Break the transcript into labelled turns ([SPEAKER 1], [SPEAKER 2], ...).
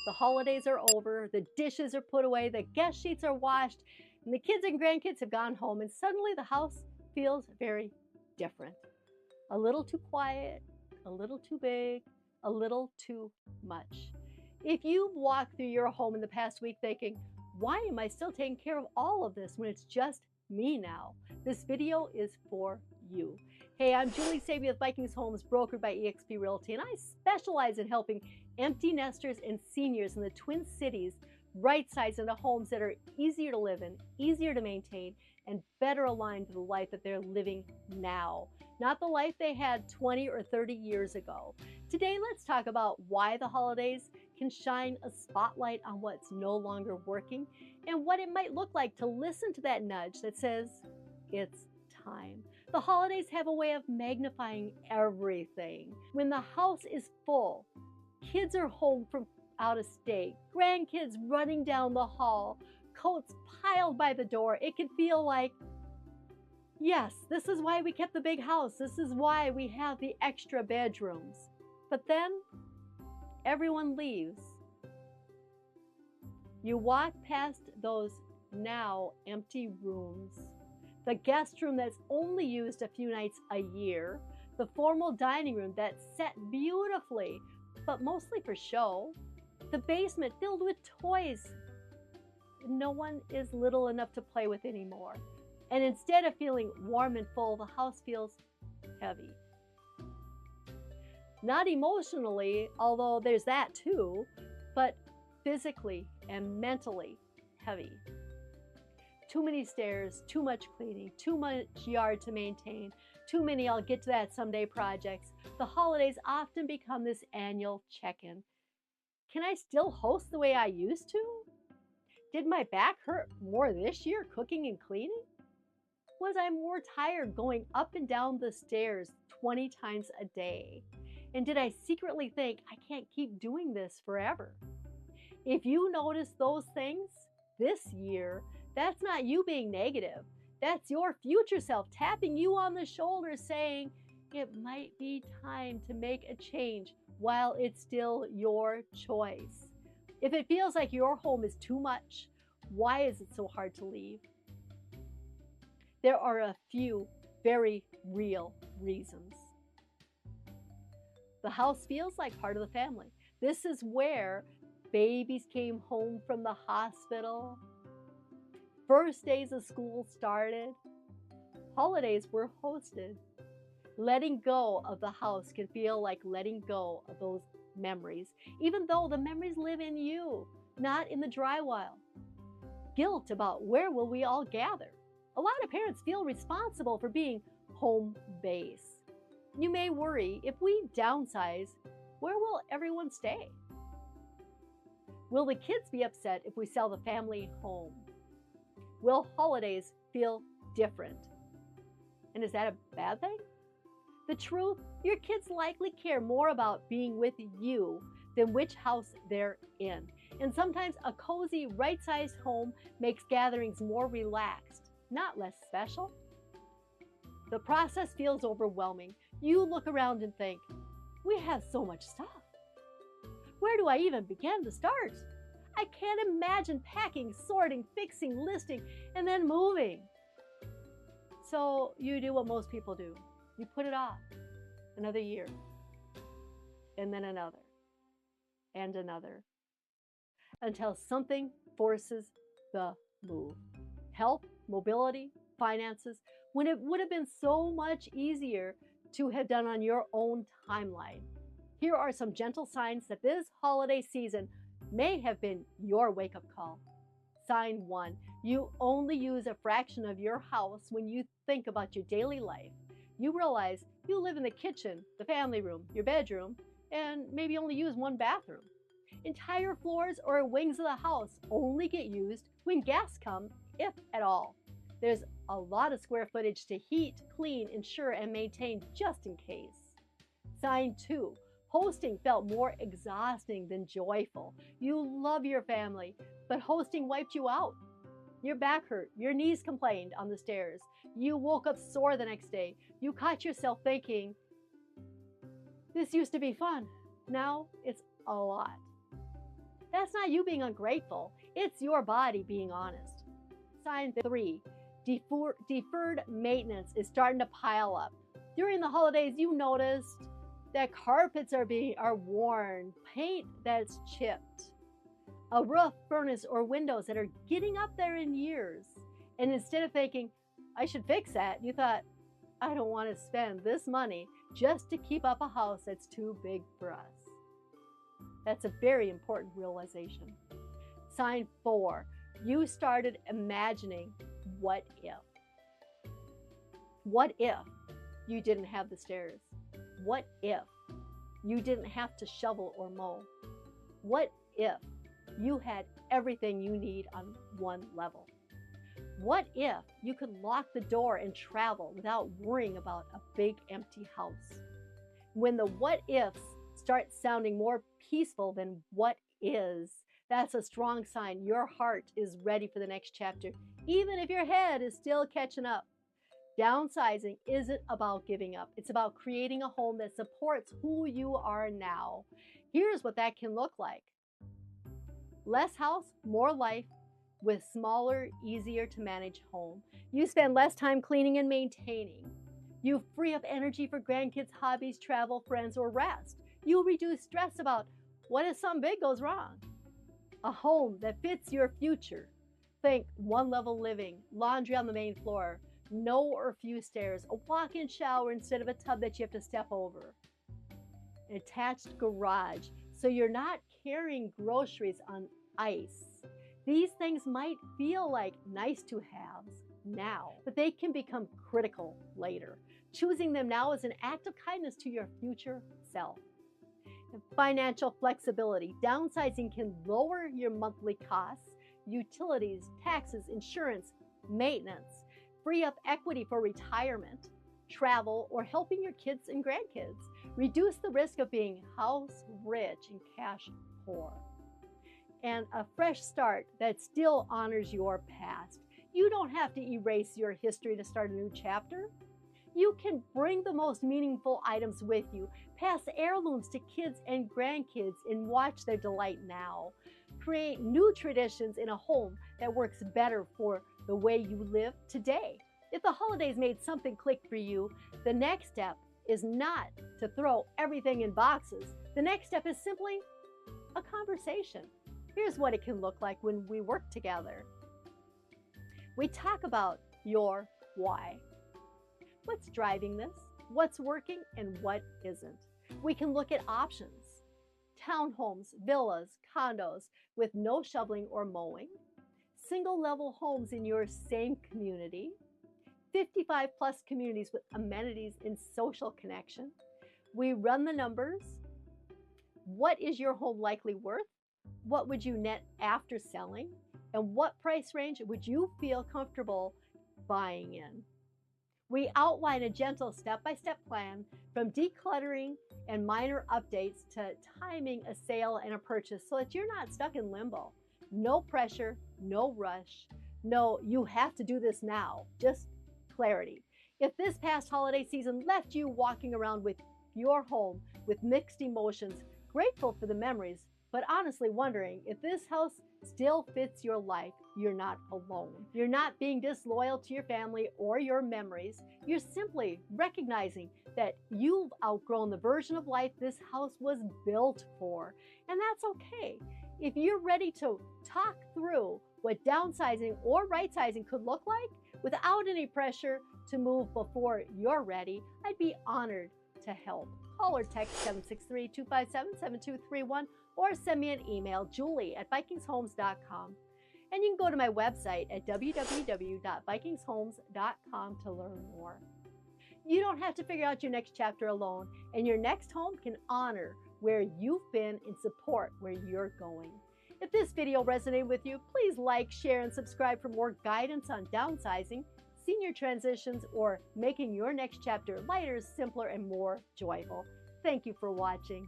[SPEAKER 1] The holidays are over, the dishes are put away, the guest sheets are washed, and the kids and grandkids have gone home, and suddenly the house feels very different. A little too quiet, a little too big, a little too much. If you've walked through your home in the past week thinking, why am I still taking care of all of this when it's just me now? This video is for you. Hey, I'm Julie Sabby with Vikings Homes, brokered by eXp Realty, and I specialize in helping empty nesters and seniors in the Twin Cities right-size into homes that are easier to live in, easier to maintain, and better aligned to the life that they're living now, not the life they had 20 or 30 years ago. Today, let's talk about why the holidays can shine a spotlight on what's no longer working and what it might look like to listen to that nudge that says, it's time. The holidays have a way of magnifying everything. When the house is full, kids are home from out of state, grandkids running down the hall, coats piled by the door, it can feel like, yes, this is why we kept the big house. This is why we have the extra bedrooms. But then everyone leaves. You walk past those now empty rooms, the guest room that's only used a few nights a year, the formal dining room that's set beautifully, but mostly for show, the basement filled with toys no one is little enough to play with anymore. And instead of feeling warm and full, the house feels heavy. Not emotionally, although there's that too, but physically and mentally heavy. Too many stairs, too much cleaning, too much yard to maintain, too many I'll get to that someday projects. The holidays often become this annual check-in. Can I still host the way I used to? Did my back hurt more this year cooking and cleaning? Was I more tired going up and down the stairs 20 times a day? And did I secretly think I can't keep doing this forever? If you notice those things this year, that's not you being negative. That's your future self tapping you on the shoulder saying, it might be time to make a change while it's still your choice. If it feels like your home is too much, why is it so hard to leave? There are a few very real reasons. The house feels like part of the family. This is where babies came home from the hospital, first days of school started, holidays were hosted. Letting go of the house can feel like letting go of those memories, even though the memories live in you, not in the drywall. Guilt about where will we all gather. A lot of parents feel responsible for being home base. You may worry, if we downsize, where will everyone stay? Will the kids be upset if we sell the family home? Will holidays feel different? And is that a bad thing? The truth, your kids likely care more about being with you than which house they're in. And sometimes a cozy, right-sized home makes gatherings more relaxed, not less special. The process feels overwhelming. You look around and think, we have so much stuff. Where do I even begin to start? I can't imagine packing, sorting, fixing, listing, and then moving. So you do what most people do. You put it off another year, and then another, and another, until something forces the move. Health, mobility, finances, when it would have been so much easier to have done on your own timeline. Here are some gentle signs that this holiday season may have been your wake-up call. Sign 1, you only use a fraction of your house when you think about your daily life. You realize you live in the kitchen, the family room, your bedroom, and maybe only use one bathroom. Entire floors or wings of the house only get used when guests come, if at all. There's a lot of square footage to heat, clean, insure, and maintain just in case. Sign 2, hosting felt more exhausting than joyful. You love your family, but hosting wiped you out. Your back hurt, your knees complained on the stairs. You woke up sore the next day. You caught yourself thinking, this used to be fun. Now it's a lot. That That's not you being ungrateful. It's your body being honest. Sign 3, deferred maintenance is starting to pile up. During the holidays, you noticed that carpets are worn, paint that's chipped, a roof, furnace, or windows that are getting up there in years. And instead of thinking, I should fix that, you thought, I don't want to spend this money just to keep up a house that's too big for us. That's a very important realization. Sign 4, you started imagining what if. What if you didn't have the stairs? What if you didn't have to shovel or mow? What if you had everything you need on one level? What if you could lock the door and travel without worrying about a big empty house? When the what ifs start sounding more peaceful than what is, that's a strong sign your heart is ready for the next chapter, even if your head is still catching up. Downsizing isn't about giving up. It's about creating a home that supports who you are now. Here's what that can look like. Less house, more life, with smaller, easier to manage home. You spend less time cleaning and maintaining. You free up energy for grandkids, hobbies, travel, friends, or rest. You reduce stress about what if something big goes wrong. A home that fits your future. Think one-level living, laundry on the main floor, no or few stairs, a walk-in shower instead of a tub that you have to step over. An attached garage, so you're not carrying groceries on ice. These things might feel like nice to haves now, but they can become critical later. Choosing them now is an act of kindness to your future self. And financial flexibility. Downsizing can lower your monthly costs, utilities, taxes, insurance, maintenance, free up equity for retirement, travel, or helping your kids and grandkids. Reduce the risk of being house rich and cash poor. And a fresh start that still honors your past. You don't have to erase your history to start a new chapter. You can bring the most meaningful items with you, pass heirlooms to kids and grandkids, and watch their delight now. Create new traditions in a home that works better for the way you live today. If the holidays made something click for you, the next step is not to throw everything in boxes. The next step is simply a conversation. Here's what it can look like when we work together. We talk about your why. What's driving this? What's working and what isn't? We can look at options. Townhomes, villas, condos with no shoveling or mowing. Single-level homes in your same community. 55+ communities with amenities and social connection. We run the numbers. What is your home likely worth? What would you net after selling? And what price range would you feel comfortable buying in? We outline a gentle step-by-step plan from decluttering and minor updates to timing a sale and a purchase so that you're not stuck in limbo. No pressure, no rush. No, you have to do this now. Just clarity. If this past holiday season left you walking around with your home with mixed emotions, grateful for the memories, but honestly wondering if this house still fits your life, you're not alone. You're not being disloyal to your family or your memories. You're simply recognizing that you've outgrown the version of life this house was built for. And that's okay. If you're ready to talk through what downsizing or right-sizing could look like without any pressure to move before you're ready, I'd be honored to help. Call or text 763-257-7231 or send me an email, julie@vikingshomes.com. And you can go to my website at www.vikingshomes.com to learn more. You don't have to figure out your next chapter alone, and your next home can honor where you've been and support where you're going. If this video resonated with you, please like, share, and subscribe for more guidance on downsizing, senior transitions, or making your next chapter lighter, simpler, and more joyful. Thank you for watching.